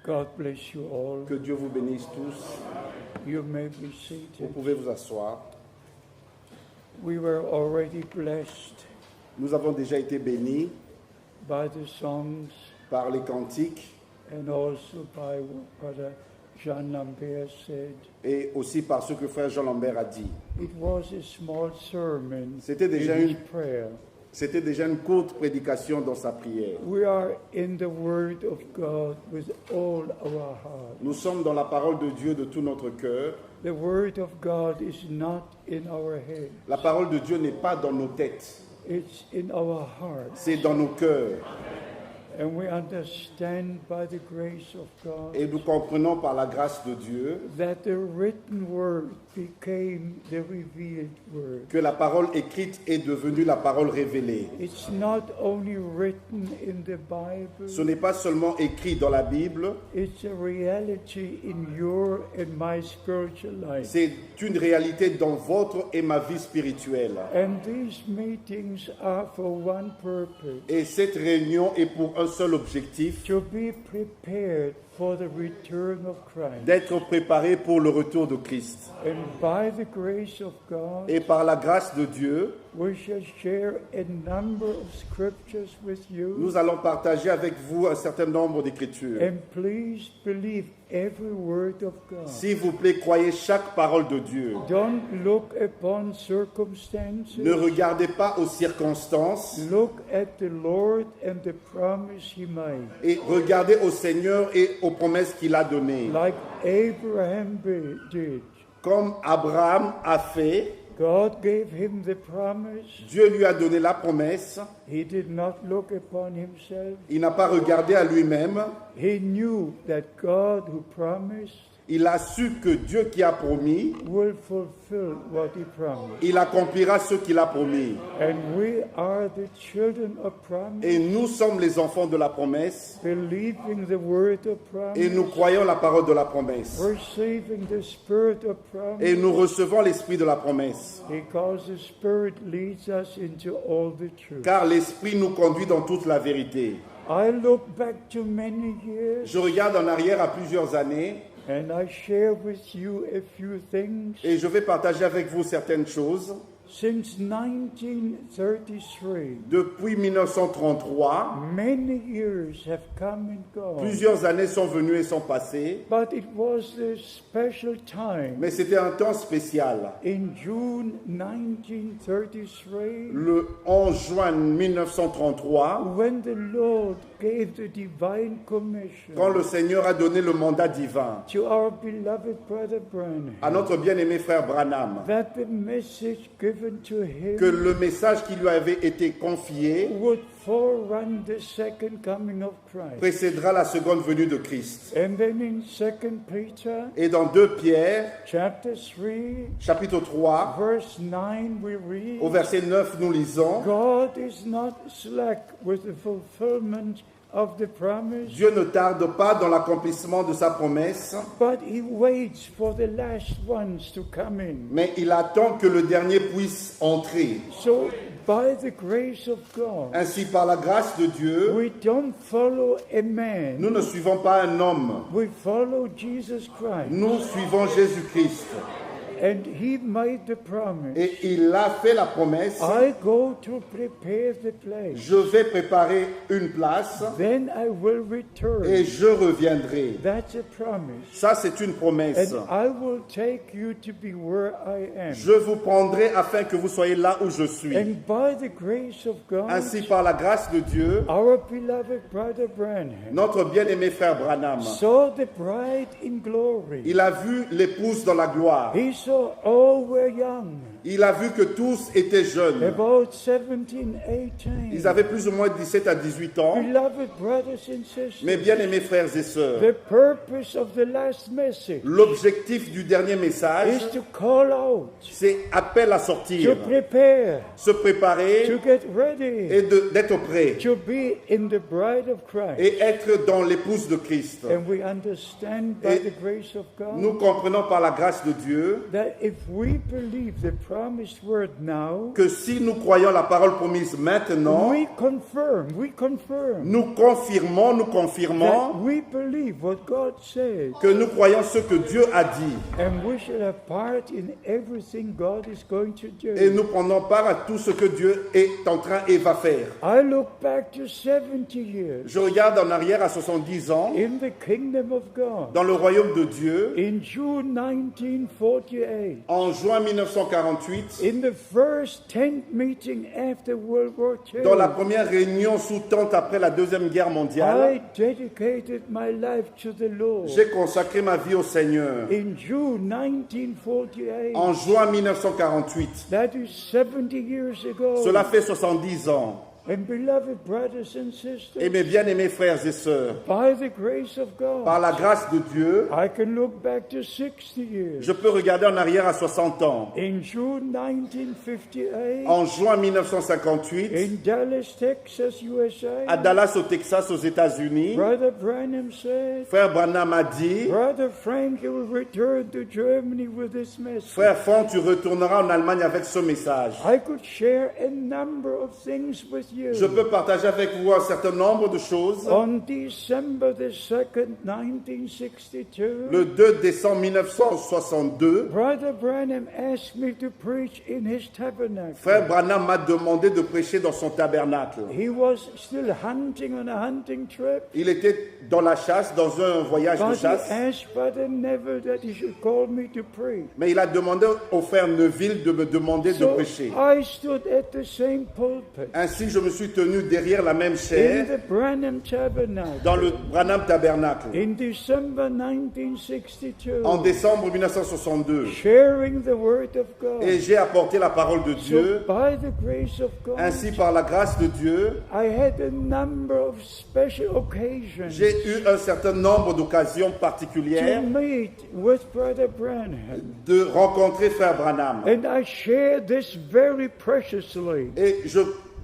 God bless you all. Que Dieu vous bénisse tous. You may be Vous seated. pouvez vous asseoir. We were already blessed Nous avons déjà été bénis by the songs par les cantiques and also by what Brother Jean Lambert said. et aussi par ce que frère Jean Lambert a dit. It was a small sermon C'était déjà in his une- prayer. C'était déjà une courte prédication dans sa prière. We are in the Word of God with all our heart. Nous sommes dans la parole de Dieu de tout notre cœur. The Word of God is not in our head. La parole de Dieu n'est pas dans nos têtes, It's in our heart. c'est dans nos cœurs. And we understand by the grace of God Et nous comprenons par la grâce de Dieu that the written Word became the revealed Word. que la parole écrite est devenue la parole révélée. It's not only written in the Ce Bible, n'est pas seulement écrit dans la Bible, it's a reality in your and my spiritual life. c'est une réalité dans votre et ma vie spirituelle. And these meetings are for one purpose, Et cette réunion est pour un seul objectif, to be prepared for the return of Christ. d'être préparé pour le retour de Christ. And by the grace of God, Et par la grâce de Dieu, we shall share a number of scriptures with you. nous allons partager avec vous un certain nombre d'écritures. And please believe every word of God. S'il vous plaît, croyez chaque parole de Dieu. Don't look upon circumstances. Ne regardez pas aux circonstances Look at the Lord and the promise He made. et regardez au Seigneur et aux promesses qu'il a données. Like Abraham did. Comme Abraham a fait, God gave him the promise. Dieu lui a donné la promesse. He did not look upon himself. Il n'a pas regardé à lui-même. He knew that God who promised Il a su que Dieu qui a promis, will fulfill what He promised. il accomplira ce qu'il a promis. And we are the children of promise, Et nous sommes les enfants de la promesse believing the word of et nous promise, croyons la parole de la promesse. receiving the spirit of Et promise, nous recevons l'esprit de la promesse. because the Spirit leads us into all the truth. Car l'esprit nous conduit dans toute la vérité. I look back to many years Je regarde en arrière à plusieurs années and I share with you a few things. et je vais partager avec vous certaines choses. Since 1933, Depuis 1933, many years have come and gone. plusieurs années sont venues et sont passées, But it was a special time mais c'était un temps spécial. in June 1933 Le 11 juin 1933, when the Lord gave the divine commission quand le Seigneur a donné le mandat divin to our beloved brother Branham, à notre bien-aimé frère Branham, that the message given to que him le message qui lui avait été confié would forerun the second coming of Christ. précédera la seconde venue de Christ. And then in 2 Peter Et dans 2 Pierre, chapter 3, chapitre 3, verse 9, we au read, verset 9, nous lisons: God is not slack with the fulfillment of the promise, Dieu ne tarde pas dans l'accomplissement de sa promesse, but He waits for the last ones to come in. mais il attend que le dernier puisse entrer. So, by the grace of God, Ainsi, par la grâce de Dieu, we don't follow a man, nous ne suivons pas un homme, we follow Jesus Christ. nous suivons Jésus-Christ. And He made the promise. Et il a fait la promesse: I go to prepare the place, je vais préparer une place then I will et return. je reviendrai. That's a promise. Ça, c'est une promesse. And I will take you to be where I am. Je vous prendrai afin que vous soyez là où je suis. And by the grace of God, Ainsi, par la grâce de Dieu, our beloved brother Branham notre bien-aimé frère Branham, saw the bride in glory. il a vu l'épouse dans la gloire. He saw all were young, Il a vu que tous étaient jeunes. about 17, 18. Ils avaient plus ou moins 17 à 18 ans. Beloved brothers and sisters, Mes bien-aimés frères et sœurs, the purpose of the last message l'objectif du dernier message, is to call out, c'est appel à to sortir, prepare, se préparer to get ready, et d'être prêt to be in the bride of Christ. et être dans l'épouse de Christ. And we understand by Et the grace of Nous God comprenons par la grâce de Dieu that if we believe the promised word now, que si nous croyons la parole promise maintenant, we confirm nous confirmons that we believe what God says, que nous croyons ce que Dieu a dit. and we shall have part in everything God is going to Et do. nous prenons part à tout ce que Dieu est en train et va faire. I look back to 70 years Je regarde en arrière à 70 ans, in the kingdom of God. dans le royaume de Dieu, In June 1948, en juin 1948, in the first tent meeting after World War dans la II, première réunion sous tente après la Deuxième Guerre mondiale, I dedicated my life to the Lord. j'ai consacré ma vie au Seigneur. In June 1948, En juin 1948, that is 70 years ago. cela fait 70 ans. And beloved brothers and sisters, Et mes bien-aimés frères et sœurs, by the grace of par God, la grâce de Dieu, I can look back to 60 years. je peux regarder en arrière à 60 ans. In June 1958, En juin 1958, in Dallas, Texas, USA, à Dallas, au Texas, aux États-Unis, Brother Branham said, frère Branham a dit, Brother Frank, you will return to Germany with this message. frère Franck, tu retourneras en Allemagne avec ce message. I could share a number of things with you. Je peux partager avec vous un certain nombre de choses. On December the 2nd, 1962, Le 2 décembre 1962, Brother Branham asked me to preach in his tabernacle. frère Branham m'a demandé de prêcher dans son tabernacle. He was still hunting on a hunting trip, Il était dans la chasse, dans un voyage de but he chasse, asked Brother Neville that he should call me to preach. mais il a demandé au frère Neville de me demander de So prêcher. I stood at the same pulpit Ainsi, je me suis tenu derrière la même in chaire the Branham tabernacle dans le Branham Tabernacle in December 1962, en décembre 1962. sharing the word of God. Et j'ai apporté la parole de So Dieu. by the grace of God, Ainsi, par la grâce de Dieu, I had a number of special occasions j'ai eu un certain nombre d'occasions to particulières meet with Brother Branham. de rencontrer frère Branham. And I share this very preciously. Et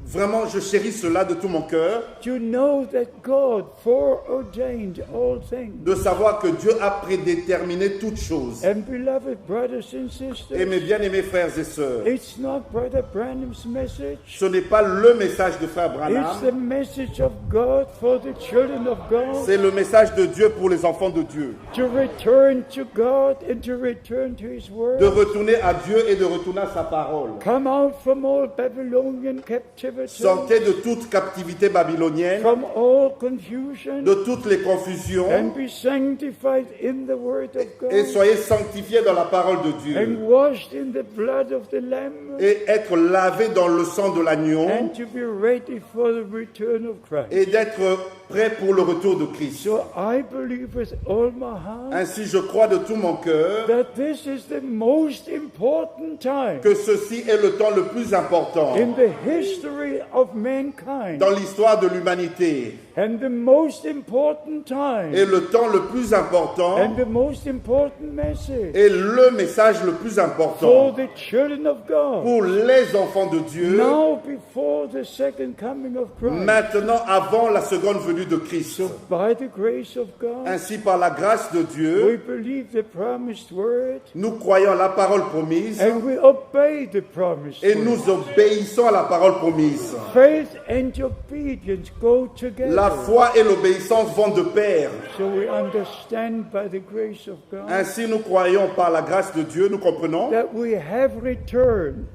vraiment, je chéris cela de tout mon cœur, To know that God foreordained all things. de savoir que Dieu a prédéterminé toutes choses. And beloved brothers and Et mes sisters, bien-aimés frères et sœurs, it's not Brother Branham's message. ce n'est pas le message de frère It's Branham, the message of God for the children of God c'est le message de Dieu pour les enfants de Dieu. to return to God and to return to His De Word. retourner à Dieu et de retourner à sa parole. Come out from all Babylonian captivity, Sortez de toute captivité babylonienne, from all confusion, de toutes les confusions, and be sanctified in the Word of et God, soyez sanctifiés dans la parole de Dieu. and washed in the blood of the Lamb, Et être lavés dans le sang de l'agneau, and to be ready for the return of Christ. et d'être prêts pour le retour de Christ. So I believe with all my heart Ainsi, je crois de tout mon cœur that this is the most important time que ceci est le temps le plus important in the history of mankind, dans l'histoire de l'humanité, and the most important time, et le temps le plus important, and the most important message et le message le plus for important the children of God. pour les enfants de Dieu, Now before the second coming of Christ, maintenant avant la seconde venue de Christ. by the grace of God, Ainsi, par la grâce de we Dieu, believe the promised word, nous croyons la parole promise and we obey the promised et word. nous obéissons à la parole promise. Faith and obedience go together. La foi et l'obéissance vont de pair. So we understand by the grace of God Ainsi, nous croyons par la grâce de Dieu, nous comprenons that we have returned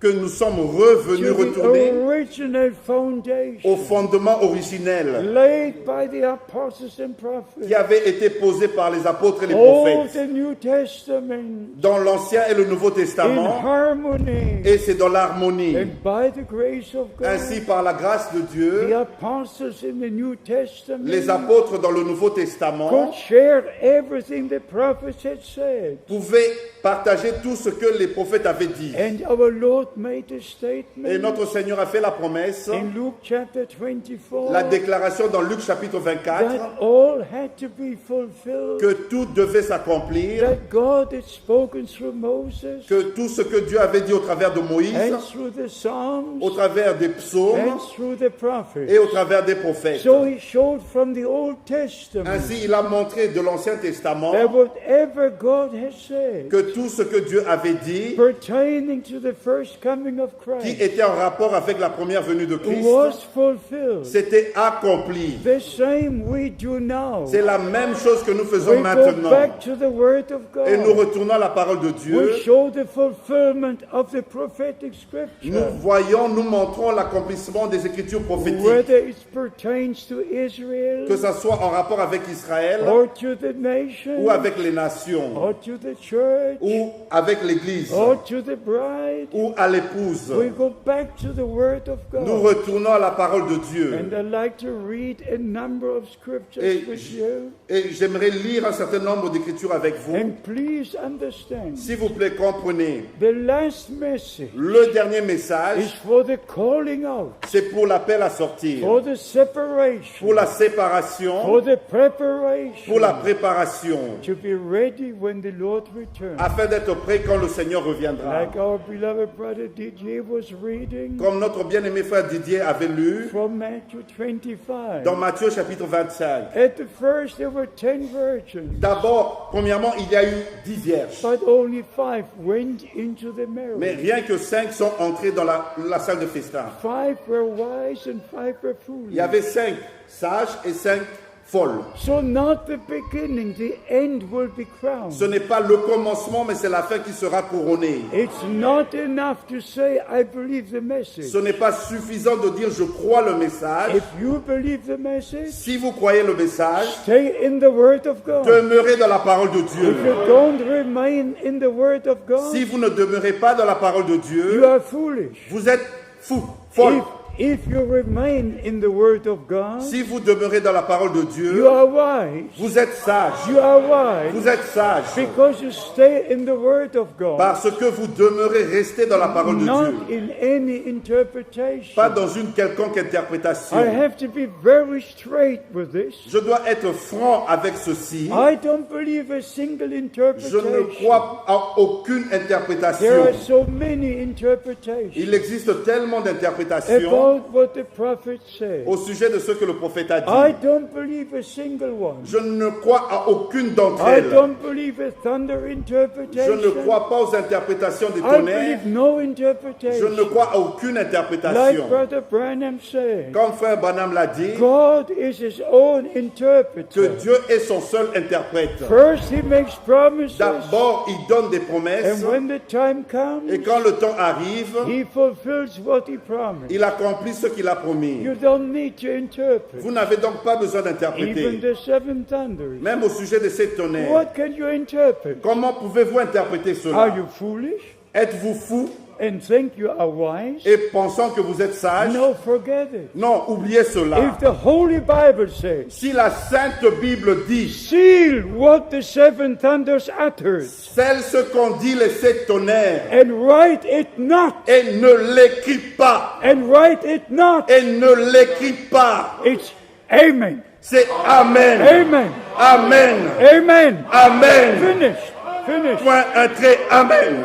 que nous sommes revenus, to the retournés original au foundation fondement originel laid by the apostles and prophets. qui avait été posé par les apôtres et les All prophètes the New Testament dans l'Ancien et le Nouveau in Testament, harmony. et c'est dans l'harmonie. And by the grace of Ainsi, God, par la grâce de the Dieu, apostles in the New les Testament apôtres dans le Nouveau Testament could share everything the prophets had said. pouvaient partager tout ce que les prophètes avaient dit. And our Lord made a Et statement notre Seigneur a fait la promesse, in Luke chapter 24 la déclaration dans Luc chapitre 24, that all had to be fulfilled, que tout devait s'accomplir, that God had spoken through Moses que tout ce que Dieu avait dit au travers de Moïse, and through the Psalms au travers des psaumes and through the prophets. et au travers des prophètes. So he showed from the Old Testament Ainsi, il a montré de l'Ancien Testament that whatever God has said que tout ce que Dieu avait dit, pertaining to the first coming of qui Christ était en rapport avec la première venue de Christ, was fulfilled. c'était accompli. The same we do now. C'est la même chose que nous faisons We go maintenant. back to the Word of Et nous God. retournons à la parole de Dieu. We show the fulfillment of the prophetic Nous scripture, voyons, nous montrons l'accomplissement des Écritures prophétiques, whether it pertains to Israel que ce soit en rapport avec Israël or to the nation ou avec les nations or to the church ou avec l'Église or to the bride. ou à l'épouse. We go back to the Word of Nous God. retournons à la parole de Dieu. And I'd like to read a number of scriptures Et, with you. et j'aimerais lire un certain nombre d'Écritures avec vous. And please understand, S'il vous plaît, comprenez. the last message Le dernier is message, for the calling out, c'est pour l'appel à sortir, for the separation, pour la séparation, for the preparation, pour la préparation, to be ready when the Lord returns. afin d'être prêt quand le Seigneur reviendra. Like our beloved brother Didier was reading Comme notre bien-aimé frère Didier avait lu from Matthew 25. dans Matthieu chapitre 25. At the first there were 10 virgins, D'abord, premièrement, il y a eu 10 vierges. but only 5 went into the Mais marriage. rien que 5 sont entrés dans la salle de festin. 5 were wise and 5 were Il foolish. y avait 5 sages et 5 folles. So not the beginning, the end will be crowned. Ce n'est pas le commencement, mais c'est la fin qui sera couronnée. It's not enough to say, I believe the message. Ce n'est pas suffisant de dire je crois le message. If you believe the message, Si vous croyez le message, stay in the Word of God. demeurez dans la parole de If Dieu. you don't remain in the Word of God, Si vous ne demeurez pas dans la parole de you Dieu, are foolish. vous êtes fou, folle. If you remain in the Word of God, Si vous demeurez dans la parole de you Dieu, are wise. vous êtes sage. You are wise Vous êtes sage. because you stay in the Word of God, Parce que vous demeurez resté dans la parole de not Dieu. in any interpretation. Pas dans une quelconque interprétation. I have to be very straight with this. Je dois être franc avec ceci. I don't believe a single Je ne interpretation. crois à aucune There interprétation. are so many interpretations Il existe tellement d'interprétations about what the prophet said. au sujet de ce que le prophète a I dit. don't believe a single one. Je ne crois à aucune d'entre I elles. don't believe a thunder Je interpretation. ne crois pas aux interprétations des I tonnerres. believe no Je ne interpretation. crois à aucune Like interprétation. Brother Branham said, Comme frère Branham l'a dit, God is his own que interpreter. Dieu est son seul interprète. First he makes promises, D'abord, il donne des promesses and when the time et comes, quand le temps arrive, he fulfills what he promised. il accomplit ce qu'il a promis. You don't need to interpret. Vous n'avez donc pas besoin Even d'interpréter. the seven thunders. Même au sujet de ces tonnerres. What can you interpret? Comment pouvez-vous interpréter Are cela? you foolish Êtes-vous fou and think you are wise? et pensant que vous êtes sage? No, forget it. Non, oubliez cela. If the Holy Bible says, Si la Sainte Bible dit, seal what the seven thunders uttered celle ce qu'ont dit les 7 tonnerres, and write it not, et ne l'écrit pas, and write it not, et ne l'écrit pas, it's Amen. c'est Amen. Amen. Amen. Amen. Amen. Finished. Finished. Point un trait. Amen.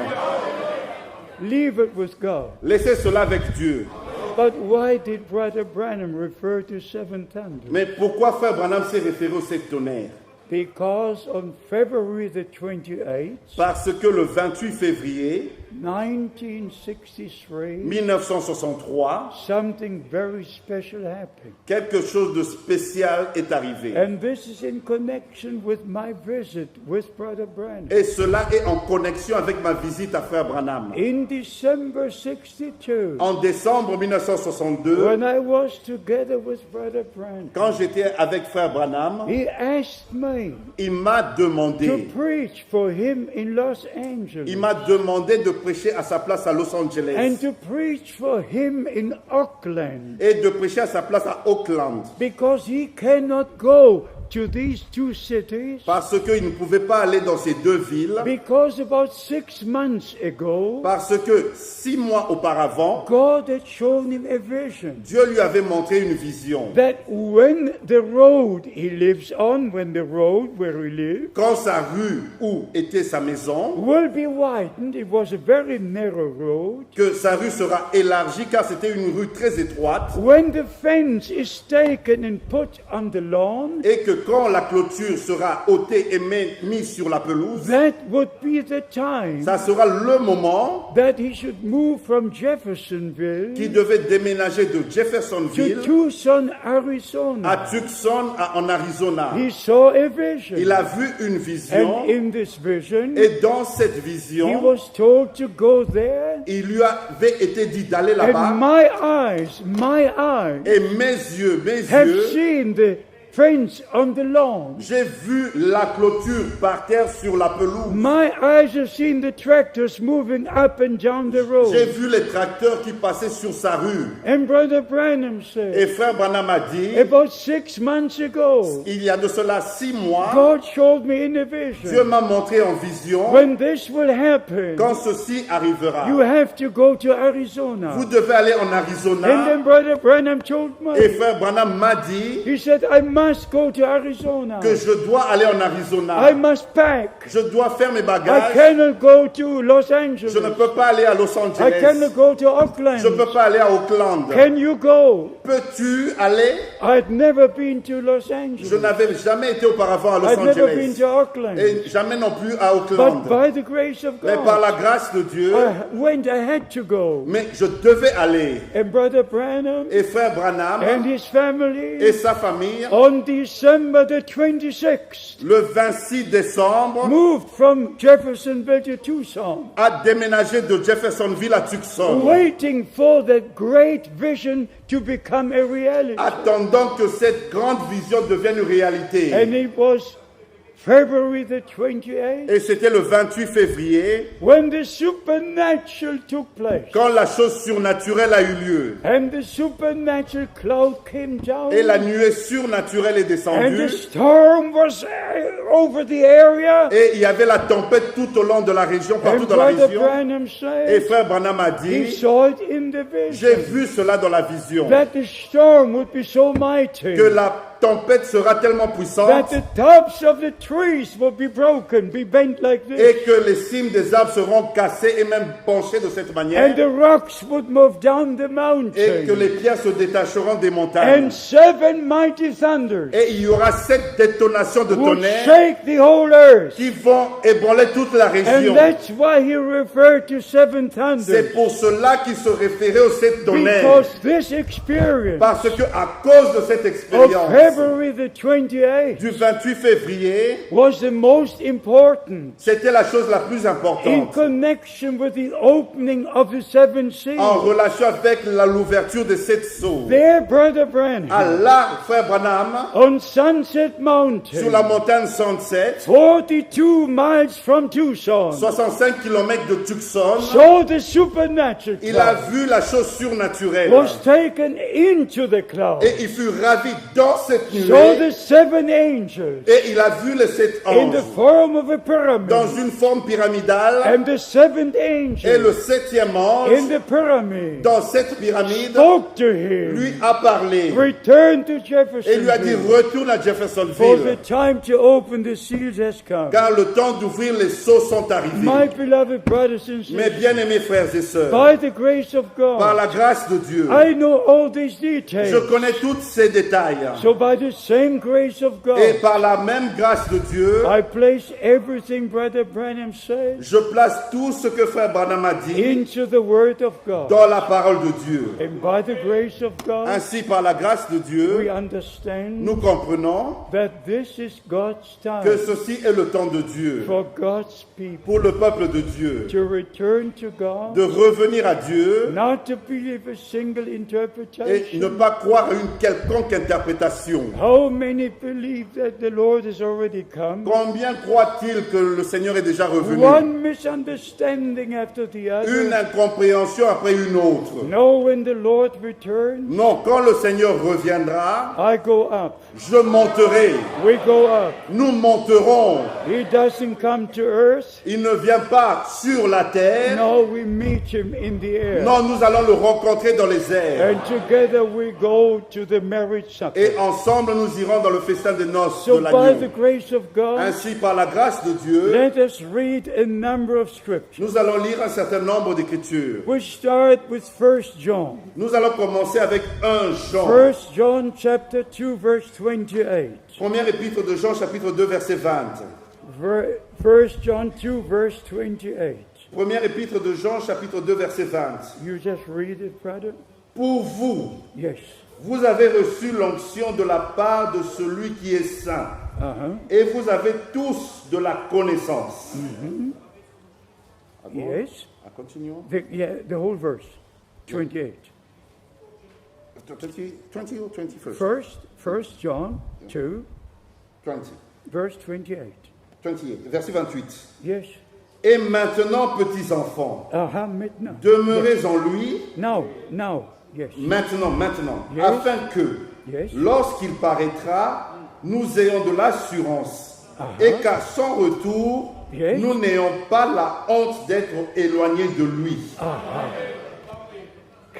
Leave it with God. Laissez cela avec Dieu. But why did Brother Branham refer to seven thunders? Mais pourquoi frère Branham s'est référé aux 7 tonnerres? Because on February the 28th, Parce que le 28 février 1963, 1963, something very special happened. quelque chose de spécial est arrivé. And this is in connection with my visit with Brother Branham. Et cela est en connexion avec ma visite à frère Branham. In December 62, En décembre 1962, when I was together with Brother Branham, quand j'étais avec frère Branham, he asked me il m'a to demandé, preach for him in Los Angeles il m'a demandé de prêcher à sa place à Los and Angeles to preach for him in Auckland et de prêcher à sa place à Auckland. because he cannot go to these two cities parce qu'il ne pouvait pas aller dans ces deux villes, because about 6 months ago, parce que 6 mois auparavant, God had shown him a vision Dieu lui avait montré une vision. that when the road he lives on, when the road where he lives, Quand sa rue où était sa maison, will be widened, it was a very narrow road. que sa rue sera élargie car c'était une rue très étroite, When the fence is taken and put on the lawn, et que quand la clôture sera ôtée et mise sur la pelouse, that would be the time ça sera le moment that he should move from qui Jeffersonville devait déménager de to Jeffersonville Tucson, à Arizona. Tucson, en Arizona. He saw a vision. Il a vu une vision, And in this vision, et dans cette he vision, was told to go there. il lui avait été dit d'aller And là-bas, my eyes et mes yeux, have seen the fence on the lawn. j'ai vu la clôture par terre sur la pelouse. My eyes have seen the tractors moving up and down the J'ai road. vu les tracteurs qui passaient sur sa rue. And Brother Branham Et said, frère Branham a dit, about 6 months ago, il y a de cela 6 mois, God showed me in a Dieu vision, m'a montré en vision, when this will happen, quand ceci arrivera, you have to go to Arizona. vous devez aller en And Arizona. then Brother Branham told Et me, frère Branham m'a dit he said, I must go to Arizona. que je dois aller en I Arizona. must pack. Je dois faire mes I bagages. cannot go to Los Angeles. Je ne peux pas aller à Los I Angeles. cannot go to Je ne Oakland. peux pas aller à Oakland. Can you go? Peux-tu aller? I'd never been to Los Je Angeles. n'avais jamais été auparavant à Los I'd never been Angeles. to Oakland. Et jamais non plus à But Oakland. by the grace of Mais par God, la grâce de Dieu, I had to go. mais je devais aller. And Brother Branham Et frère Branham and his family et sa famille, on December the 26th le 26 décembre, moved from Jeffersonville to Tucson, a déménagé de Jeffersonville à Tucson, waiting for that great vision to become a reality. attendant que cette grande vision devienne une réalité. And it was February the 28th Et c'était le 28 février, when the supernatural took place. quand la chose surnaturelle a eu lieu. And the supernatural cloud came down. Et la nuée surnaturelle est And the descendue. storm was over the area. Et il y avait la tempête tout au long de la région, partout And dans la Brother région. Branham Et said frère Branham a he dit, saw it in the j'ai vision vu cela dans la vision, that the storm would be so mighty que la tempête sera tellement that puissante the tops of the trees would be broken, be bent like et this, que les cimes des arbres seront cassées et même penchées de cette and manière, the rocks would move down the et que mountain, les pierres se détacheront des montagnes. and 7 mighty thunders Et il y aura 7 détonations de would tonnerre shake the whole earth. qui vont ébranler toute la région. And that's why he referred to 7 C'est thunders, pour cela qu'il se référait aux 7 tonnerres. because this experience Parce que à cause de cette of expérience February the 28th du 28 février, was the most important c'était la chose la plus in importante connection with the opening of the 7 en seals. relation avec l'ouverture de 7 sceaux. There, Brother Branham, À là, frère Branham, on Sunset sur Mountain, la montagne 107, 42 miles from Tucson, 65 km de Tucson, saw the supernatural il a cloud, vu la chose surnaturelle. was taken into the cloud, Et il fut ravi dans cette saw nuée. the 7 angels Et il a vu les 7 in the anges form of a dans pyramid, une forme pyramidale. and the 7th Et angel le 7e in ange, the pyramid dans cette pyramide, spoke to him, lui a parlé. return to Et lui a dit, Jeffersonville, retourne à for the Jeffersonville. time to open the seals has come. Car le temps d'ouvrir les sceaux sont My arrivés. beloved brothers and Mes sisters, bien-aimés frères et sœurs, by the grace of par God, la grâce de Dieu, I know all these je details. connais tous ces détails. So by the same grace of Et God, par la même grâce de Dieu, I place everything Brother Branham said je place tout ce que frère Branham a dit into the Word of God. dans la parole de Dieu. And by the grace of God, Ainsi, par la grâce de we Dieu, understand nous comprenons that this is God's que time ceci est le temps de Dieu, for God's people pour le peuple de Dieu, to return to de God, revenir à Dieu not to believe a single et ne interpretation, pas croire à une quelconque interprétation, résurrection. How many believe that the Lord has already come? Combien croient-ils que le Seigneur est déjà revenu? One misunderstanding after the Une other. incompréhension après une autre. No, when the Lord returns, Non, quand le Seigneur reviendra, I go up. je monterai. We go up. Nous monterons. He doesn't come to earth. Il ne vient pas sur la terre. No, we meet him in the air. Non, nous allons le rencontrer dans les airs. And together we go to the marriage supper. Et ensemble, nous irons dans le festin des noces So de by l'agneau. the grace of God, Ainsi, par la grâce de Dieu, let us read a number of scriptures. nous allons lire un certain nombre d'écritures. We start with 1 John. Nous allons commencer avec 1 Jean. 1 John chapter 2 verse 28. Première épître de Jean, chapitre 2, verset 20. 1 John 2 verse 28. Première épître de Jean, chapitre 2, verset 20. You just read it, brother? Pour vous, Yes. vous avez reçu l'onction de la part de celui qui est saint. Et vous avez tous de la connaissance. Yes. Continuons. The whole verse. 28. 20 or 21st? First John 2 20. verse 28. 28. Verset 28. Yes. Et maintenant, petits enfants, Maintenant. demeurez en lui, Now. Yes. maintenant, Yes. afin que, Yes. lorsqu'il paraîtra, nous ayons de l'assurance et qu'à son retour, Yes. nous n'ayons pas la honte d'être éloignés de lui.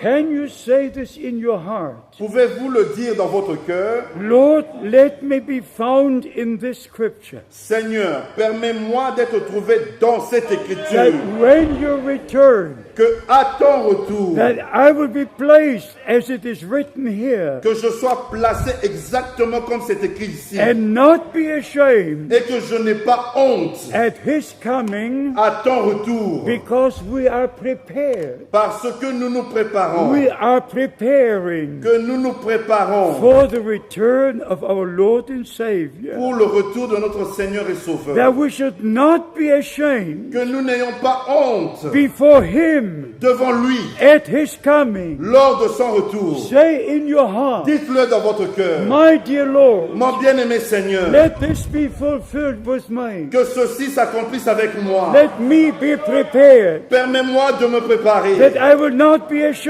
Can you say this in your heart? Pouvez-vous le dire dans votre cœur? Lord, let me be found in this scripture. Seigneur, permets-moi d'être trouvé dans cette That écriture, when you return, que à ton retour, that I will be placed as it is written here, que je sois placé exactement comme c'est écrit ici, and not be ashamed et que je n'ai pas honte at his coming, à ton retour, because we are prepared. parce que nous nous préparons, We are preparing que nous nous préparons for the return of our Lord and Savior. pour le retour de notre Seigneur et Sauveur, That we should not be ashamed que nous n'ayons pas honte before him devant lui at his coming. lors de son retour. Say in your heart, Dites-le dans votre cœur, my dear Lord, mon bien-aimé Seigneur, let this be fulfilled with me. que ceci s'accomplisse avec moi. Let me be prepared, Permets-moi de me préparer, that I will not be que ashamed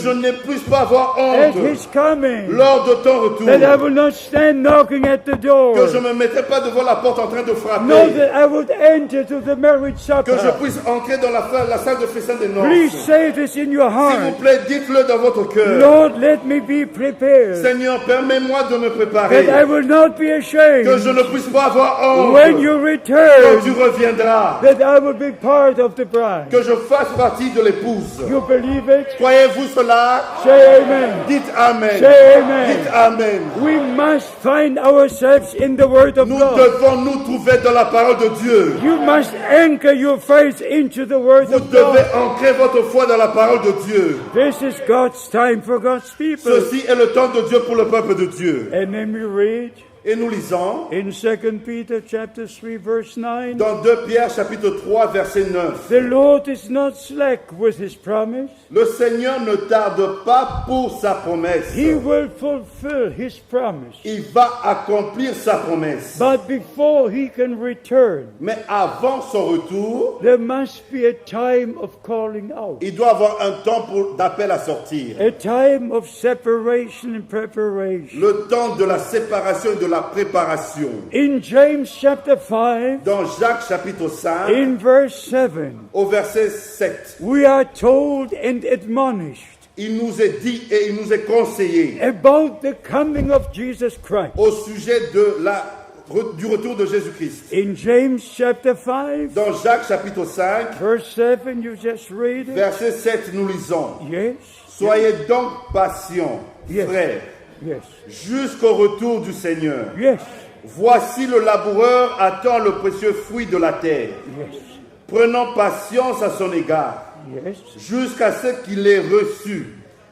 je ne puisse pas avoir at honte his coming, lors de ton retour, that I will not stand knocking at the door. que je ne me mettrai pas devant la porte en train de No, frapper, that I would enter to the marriage que je supper. puisse entrer dans la salle de festin des Please noces. say this in your S'il vous heart. plaît, dites-le dans votre cœur. Lord, let me be prepared, Seigneur, permets-moi de me that préparer, I will not be que ashamed je ne puisse pas avoir honte when you quand tu return, reviendras, that I will be part of the bride. que je fasse partie de l'épouse. You believe it? Croyez-vous cela? Say amen. Dites Amen. Say amen. Dites Amen. We must find ourselves in the Word of Nous God. devons nous trouver dans la parole de Dieu. You must anchor your faith into the Word Vous of devez God. ancrer votre foi dans la parole de Dieu. This is God's time for God's people. Ceci est le temps de Dieu pour le peuple de Dieu. And then we read Et nous lisons in 2 Peter chapter 3 verse 9, dans 2 Pierre chapitre 3 verset 9. the Lord is not slack with his promise. Le Seigneur ne tarde pas pour sa promesse. He will fulfill his promise. Il va accomplir sa promesse. But before he can return, Mais avant son retour, there must be a time of calling out, il doit avoir un temps d'appel à sortir. a time of separation and preparation. Le temps de la séparation et de la préparation. In James chapter 5, Dans Jacques chapitre 5, in verse 7, au verset 7, we are told and admonished il nous est dit et il nous est conseillé about the coming of Jesus Christ. au sujet du retour de Jésus-Christ. In James chapter 5, Dans Jacques chapitre 5, verse 7, you just read it. verset 7, nous lisons: Yes, Soyez donc patients, Yes. frères, yes, jusqu'au retour du Seigneur. yes, Voici le laboureur attend le précieux fruit de la terre, yes, prenant patience à son égard, yes. jusqu'à ce qu'il ait reçu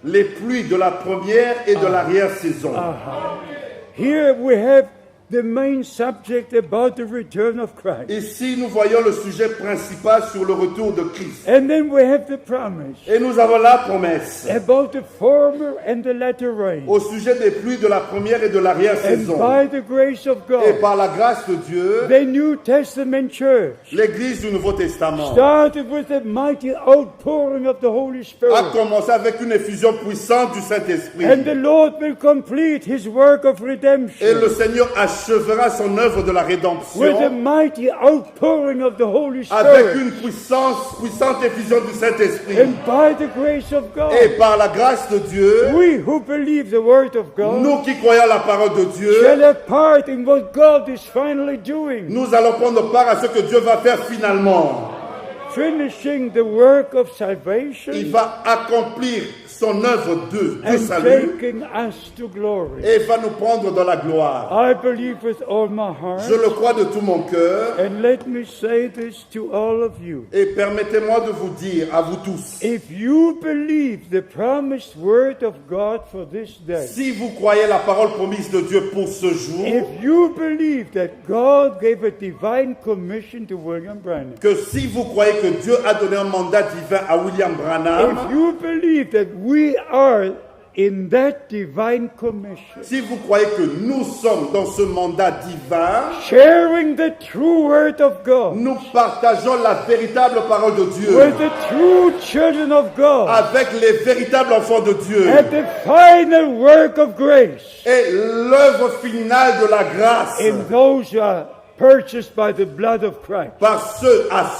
les pluies de la première et de l'arrière-saison. Here we have the main subject about the return of Christ. Ici, nous voyons le sujet principal sur le retour de Christ. And then we have the promise Et nous avons la promesse about the former and the latter rain. au sujet des pluies de la première et de And l'arrière-saison. by the grace of Et God, par la grâce de Dieu, the New Testament church l'Église du Nouveau Testament started with a mighty outpouring of the Holy a Spirit. commencé avec une effusion puissante du Saint-Esprit. And the Lord will complete His work of Et le redemption Seigneur achèvera son œuvre de la with a rédemption mighty outpouring of the Holy avec Spirit. une puissante effusion du Saint-Esprit. And by the grace of God, Et par la grâce de Dieu, we who believe the Word of God nous qui croyons la parole de Dieu, shall have part in what God is finally doing, nous allons prendre part à ce que Dieu va faire finalement. finishing the work of Il salvation va accomplir son œuvre de and salut taking us to glory. et va nous prendre dans la gloire. I believe with all my Je heart, le crois de tout mon cœur and let me say this to all of you. et permettez-moi de vous dire à vous tous, If you believe the promised word of God for this day, si vous croyez la parole promise de Dieu pour ce jour, if you believe that God gave a divine commission to William Branham, que si vous croyez que Dieu a donné un mandat divin à William Branham, if you believe that we are in that divine commission, si vous croyez que nous sommes dans ce mandat divin, sharing the true word of God nous partageons la véritable parole de Dieu with the true children of God avec les véritables enfants de Dieu at the final work of grace et l'œuvre finale de la grâce in those who are purchased by the blood of Christ. à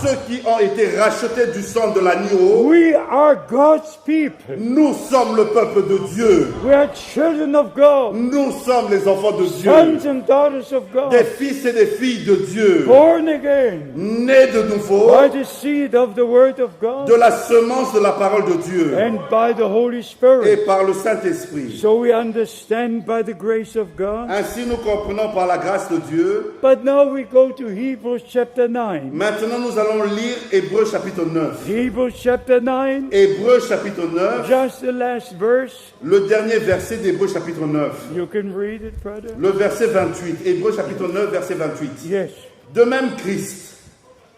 ceux qui ont été rachetés du sang de l'agneau. We are God's people. Nous sommes le peuple de Dieu. We are children of God, Nous sommes les enfants de Dieu, sons and daughters of des God, fils et des filles de Dieu, born again nés de nouveau by the seed of the word of de God la semence de la parole de Dieu and by the Holy et Spirit. par le Saint-Esprit. So we understand by the grace of God. Ainsi nous comprenons par la grâce de Dieu. But now we go to Hebrews chapter 9. Maintenant nous allons lire Hébreux chapitre 9. Hebrews chapter 9, Hébreux chapitre 9, just the last verse. le dernier verset d'Hébreux chapitre 9. You can read it, brother. Le verset 28. Hébreux chapitre 9, verset 28. Yes. De même Christ,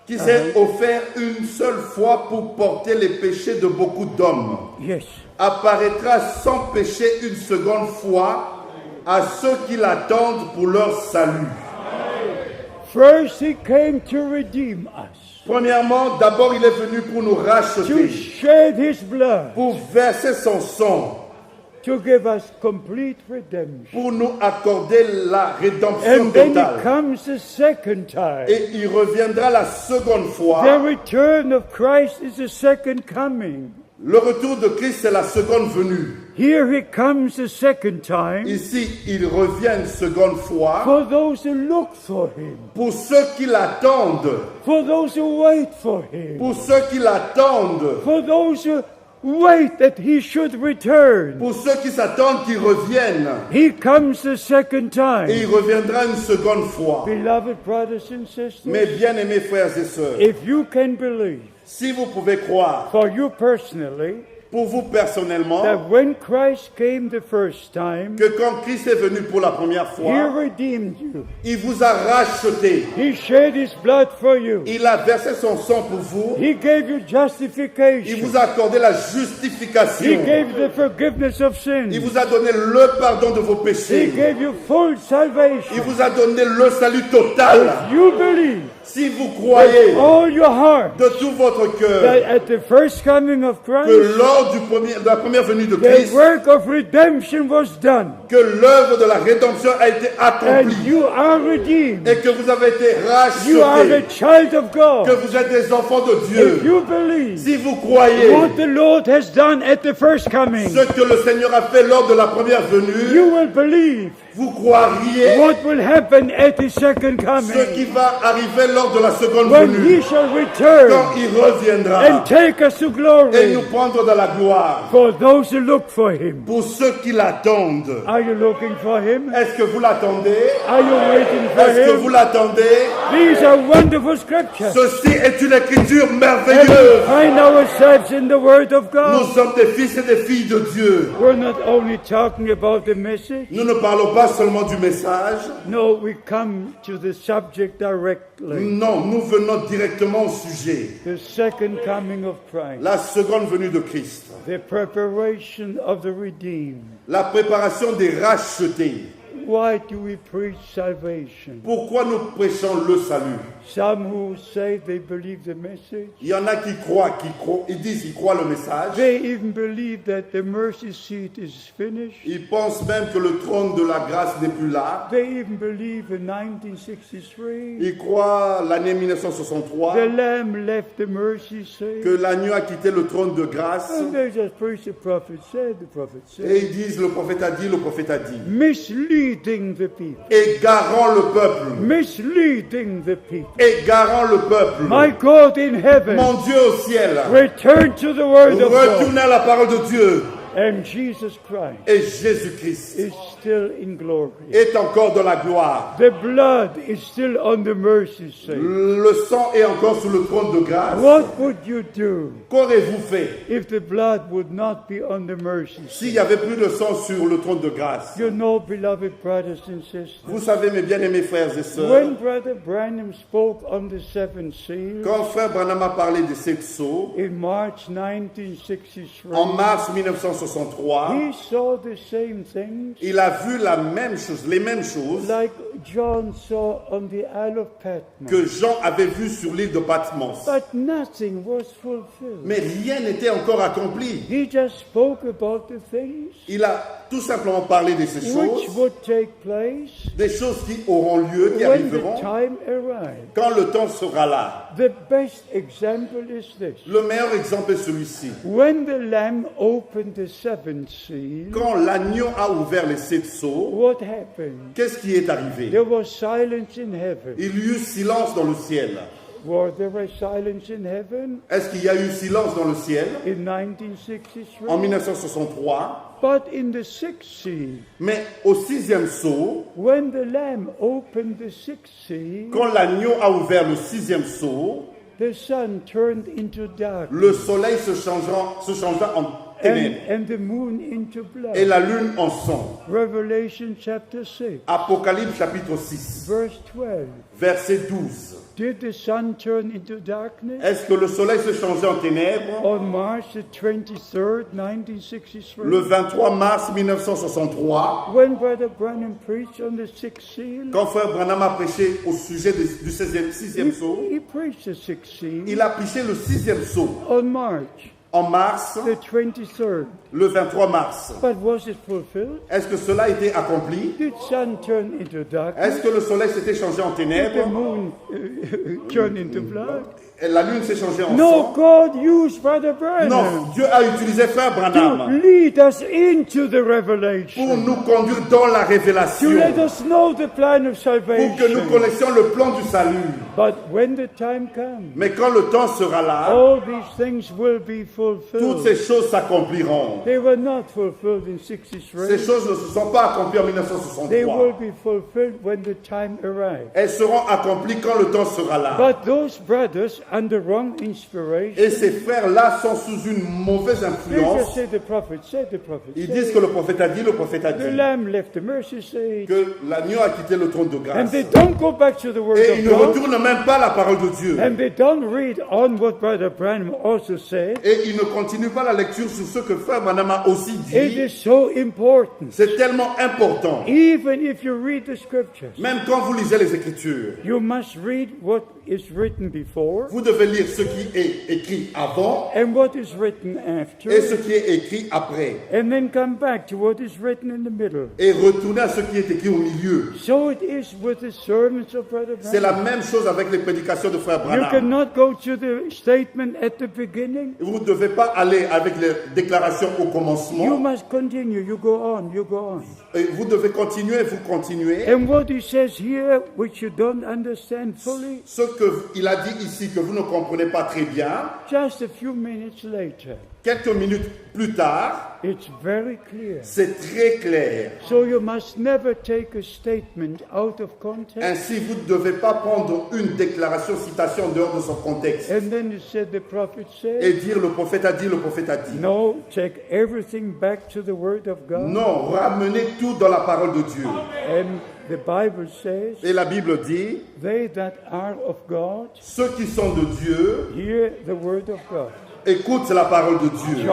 qui s'est offert une seule fois pour porter les péchés de beaucoup d'hommes, Yes. apparaîtra sans péché une seconde fois à ceux qui l'attendent pour leur salut. First, he came to redeem us, Premièrement, d'abord il est venu pour nous to racheter, shed his blood, pour verser son sang, to give us complete redemption. pour nous accorder la rédemption And then he totale. comes the second time. Et il reviendra la seconde The fois. return of Christ is the second coming. Le retour de Christ, c'est la seconde venue. Here he comes the second time Ici, il revient une seconde fois for those who look for him, pour ceux qui l'attendent. for those who wait for him, Pour ceux qui l'attendent. for those who wait that he should return. Pour ceux qui s'attendent qu'il revienne. He comes the second Et time. il reviendra une seconde fois. Beloved brothers and Mes sisters, bien-aimés frères et sœurs, if you can believe, si vous pouvez croire, for you personally, pour vous personnellement, that when Christ came the first time, que quand Christ est venu pour la première he fois, redeemed you. il vous a racheté. He shed his blood for you. Il a versé son sang pour vous. He gave you Il justification. vous a accordé la He justification. gave the forgiveness of Il sins. vous a donné le pardon de vos He péchés. gave you full Il salvation. vous a donné le salut total. You believe Si vous croyez with all your heart de tout votre cœur that at the first coming of que Christ, lors de la première venue de the Christ, work of redemption was done, que l'œuvre de la rédemption a été and accomplie you are redeemed. et que vous avez été You are a rachetés, child of que God. vous êtes des enfants de If Dieu. you believe Si vous croyez what the Lord has done at the first coming, ce que le Seigneur a fait lors de la première venue, you will believe vous croiriez what will happen at the second ce qui coming, va arriver lors de la seconde when venue, he shall quand return il reviendra and take us to et glory. nous prendre dans la gloire. For those who look for him. Pour ceux qui l'attendent, Are you looking for him? est-ce que vous l'attendez? Are you waiting for Est-ce que vous him? l'attendez? These are wonderful scriptures. Ceci est une écriture And we merveilleuse. find ourselves in the Word of God. Nous sommes des fils et des filles de Dieu. We're not only talking about the message. Nous ne parlons pas seulement du message. No, we come to the subject directly. Non, nous venons directement au sujet. The second coming of Christ. La seconde venue de Christ. The preparation of the redeemed. La préparation des rachetés. Why do we preach salvation? Pourquoi nous prêchons le salut? Some who say they believe the message. Il y en a qui croient, ils disent qu'ils croient le message. They even believe that the mercy seat is finished. Ils pensent même que le trône de la grâce n'est plus là. They even believe in 1963. Ils croient l'année 1963 The Lamb left the mercy seat. que l'agneau a quitté le trône de grâce. And they just preach the prophet said, the prophet Et said. ils disent le prophète a dit, le prophète a dit. Misleading the people. Égarant le peuple. Misleading the people. Égarant le peuple. My God in heaven. Mon Dieu au ciel. Return to the word of God. Retournez à la parole de Dieu. And Jesus Christ Et Jésus-Christ is still in glory. est encore dans la gloire. The blood is still on the mercy seat. Le sang est encore sous le trône de grâce. What would you do Qu'aurez-vous fait if the blood would not be on the mercy s'il seat? n'y avait plus de sang sur le trône de grâce? You know, beloved brothers and Vous sisters, savez, mes bien-aimés frères et sœurs, when Brother Branham spoke on the seventh seal quand frère Branham a parlé des 7 sceaux, in March 1963, en mars 1963, he saw the same things il a vu la même chose, les mêmes choses like John saw on the Isle of Patmos. que Jean avait vues sur l'île de Patmos. But nothing was fulfilled. Mais rien n'était encore accompli. He just spoke about the things Il a tout simplement parlé de ces which choses, would take place des choses qui auront lieu, qui when the arriveront time arrives. quand le temps sera là. The best example is this. Le meilleur exemple est celui-ci. When the Lamb opened the seventh seal, Quand l'agneau a ouvert les 7 sceaux, what happened? qu'est-ce qui est arrivé? There was silence in heaven. Il y eut silence dans le ciel. Was there a silence in heaven Est-ce qu'il y a eu silence dans le ciel in 1963? en 1963? But in the sixth seal, Mais au 6e sceau, when the Lamb opened the sixth seal, quand l'agneau a ouvert le 6e sceau, the sun turned into darkness le soleil se changea en ténèbres and the moon into blood. et la lune en sang. Revelation chapter 6, Apocalypse chapitre 6, verse 12. verset 12. Did the sun turn into darkness? Est-ce que le soleil se changeait en ténèbres On March the 23rd, 1963, le 23 mars 1963, when Brother Branham preached on the sixth seal, quand frère Branham a prêché au sujet du 6e sceau? he preached the sixth seal Il a prêché le 6e sceau on March en mars, the 23rd. le 23 mars. But was it fulfilled? Est-ce que cela a été accompli? Did sun turn into darkness? Est-ce que le soleil s'était changé en Did the ténèbres? moon turn into blood? Et la lune s'est changée en No, sang? God used Brother Non, Branham Dieu a utilisé frère to Branham lead us into the pour revelation, nous conduire dans la to révélation, let us know the plan of pour que nous salvation. connaissions le plan du salut. But when the time comes, Mais quand le temps sera là, all these things will be toutes fulfilled. ces choses s'accompliront. They were not fulfilled in Ces 63. choses ne se sont pas accomplies en They 1963. will be fulfilled when the time arrives. Elles seront accomplies quand le temps sera là. But those brothers under wrong Et inspiration, ces frères-là sont sous une mauvaise they just influence. say the prophet said, the prophet Ils disent said. que le prophète a dit, le prophète a The dit, lamb left the mercy seat. que l'agneau a quitté le trône de And grâce. they don't go back to the word Et of ils ne God. retournent même pas la parole de Dieu. And they don't read on what Brother Branham also said. Et ils ne continuent pas la lecture sur ce que frère Branham a aussi It dit. is so important. C'est tellement important. Even if you read the scriptures, Même quand vous lisez les Écritures, you must read what is written before vous devez lire ce qui est écrit avant and what is written et ce after, qui est écrit après. and then come back to what is written in the middle. Et retourner à ce qui est écrit au milieu. So it is with the sermons of Brother C'est la Branham. même chose avec les prédications de frère You Branham. cannot go to the statement at the beginning. Vous ne devez pas aller avec les déclarations au You commencement. must continue. You go on. You go on. Et vous devez continuer, vous continuez. And what he says here, which you don't understand fully, Ce qu'il a dit ici que vous ne comprenez pas très bien, just a few minutes later, Quelques minutes plus tard, it's very clear. c'est très clair. So you must never take a statement out of context. Ainsi, vous ne devez pas prendre une déclaration, citation en dehors de son contexte And then it said, the prophet et said, dire le prophète a dit, le prophète a dit. no, take everything back to the word of God. Non, ramenez tout dans la parole de Dieu. And the Bible says, Et la Bible dit, they that are of God, ceux qui sont de Dieu hear the word of God. écoutent la parole de Dieu.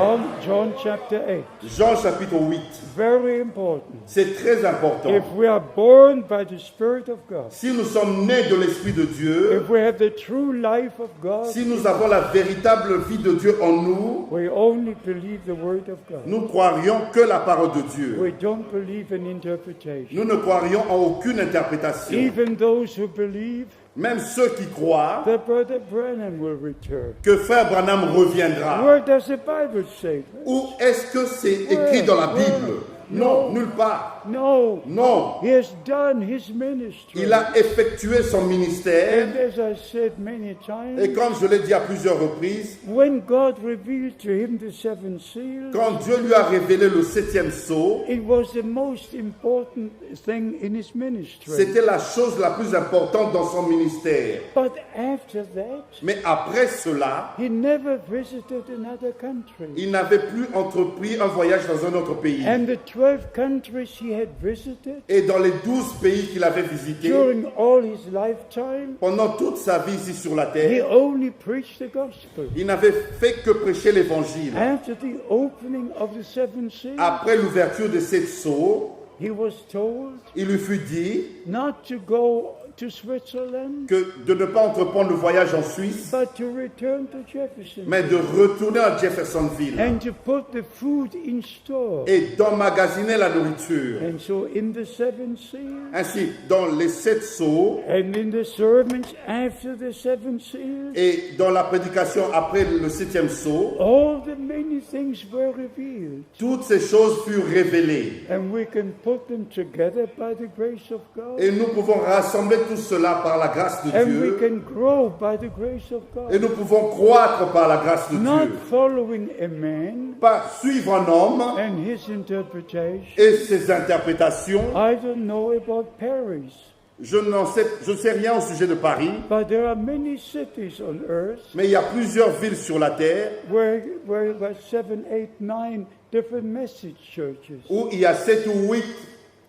John chapter 8. Jean chapitre 8. Very important. C'est très important. If we are born by the Spirit of God, Si nous sommes nés de l'Esprit de Dieu, if we have the true life of God, si nous avons la véritable vie de Dieu en nous, we only believe the word of God. nous croirions que la parole de Dieu. We don't believe in interpretation. Nous ne croirions en aucune interprétation. Even those who believe Même ceux qui croient that Brother Branham will return. que Frère Branham reviendra. Where does the Bible say that? Où est-ce que c'est écrit dans la Bible? Non, nulle part. No. Non. He has done his ministry. Il a effectué son ministère. And as I said many Et times, comme je l'ai dit à plusieurs reprises, when God revealed to him the seven seals, quand Dieu lui a révélé le 7e sceau, it was the most important thing in his ministry. c'était la chose la plus importante dans son ministère. But after that, Mais après cela, he never visited another country. il n'avait plus entrepris un voyage dans un autre pays. And the 12 countries he had visited Et dans les 12 pays qu'il avait visités, during all his lifetime, pendant toute sa vie ici sur la he terre, only preached the gospel. il n'avait fait que prêcher l'évangile. After the opening of the seven seals, Après l'ouverture de cette sceaux, he was told il lui fut dit not to go to Switzerland, que de ne pas entreprendre le voyage en Suisse, but to return to Jefferson mais de retourner à Jeffersonville and to put the food in store. et d'emmagasiner la nourriture. And so in the seven seals, Ainsi, dans les 7 sceaux and in the sermons after the seven seals, et dans la prédication après le 7e sceau, all the many things were revealed. toutes ces choses furent révélées. And we can put them together by the grace of God. Et nous pouvons rassembler tout cela par la grâce de And we Dieu. can grow by the grace of Et God. nous pouvons croître par la grâce de Not Dieu. following a man Pas suivre un homme and his interpretation. et ses interprétations. I don't know about Paris, Je ne sais rien au sujet de Paris, but there are many cities on earth mais il y a plusieurs villes sur la terre where about 7, 8, 9 different message churches. où il y a 7 ou 8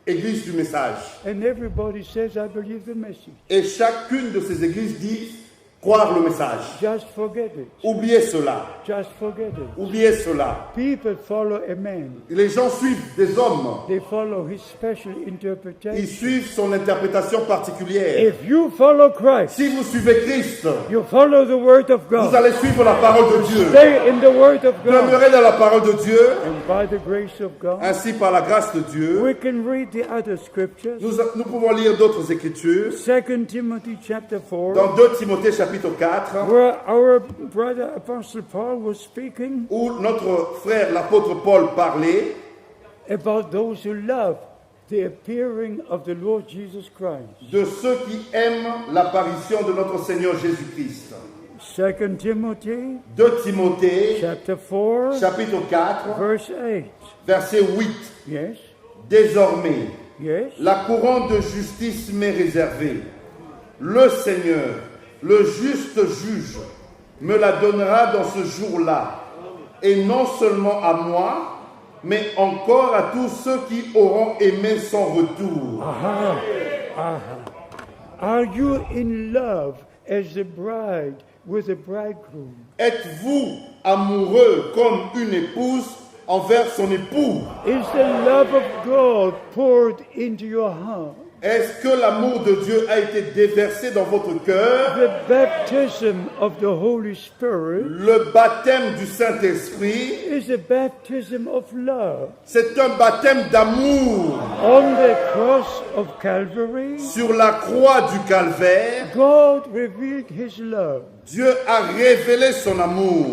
églises du message. And everybody says, I believe the message. Et chacune de ces églises dit croire le message. Just forget it. Oubliez cela. Just forget it. Oubliez cela. People follow a man. Les gens suivent des hommes. They follow his special Ils interpretation. suivent son interprétation particulière. If you follow Christ, Si vous suivez Christ, you follow the word of vous God. allez suivre la parole de Dieu. Stay in the word of God. Demeurez dans la parole de Dieu. And by the grace of God, Ainsi, par la grâce de Dieu, we can read the other scriptures. nous pouvons lire d'autres écritures. 2 Timothy chapter 4, Dans 2 Timothée chapitre 4, where our brother Apostle Paul was speaking où notre frère l'apôtre Paul parlait about those who love the appearing of the Lord Jesus Christ. de ceux qui aiment l'apparition de notre Seigneur Jésus-Christ. 2 Timothy 2 Timothée chapter 4, chapitre 4, verse 8. verset 8. Yes, Désormais, yes. la couronne de justice m'est réservée. Le Seigneur, le juste juge, me la donnera dans ce jour-là. Et non seulement à moi, mais encore à tous ceux qui auront aimé son retour. Are you in love as the bride with the bridegroom? Êtes-vous amoureux comme une épouse envers son époux? Is the love of God poured into your heart? Est-ce que l'amour de Dieu a été déversé dans votre cœur? The baptism of the Holy Spirit Le baptême du Saint-Esprit, is a baptism of love. c'est un baptême d'amour. On the cross of Calvary, Sur la croix du Calvaire, God revealed his love. Dieu a révélé son amour.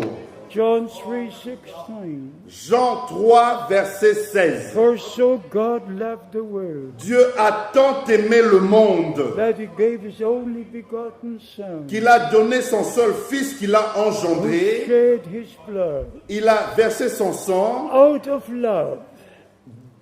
John 3:16. Jean 3, verset 16. For so God loved the world, Dieu a tant aimé le monde that he gave his only begotten Son, qu'il a donné son seul fils qu'il a who engendré. shed his blood Il a versé son sang out of love,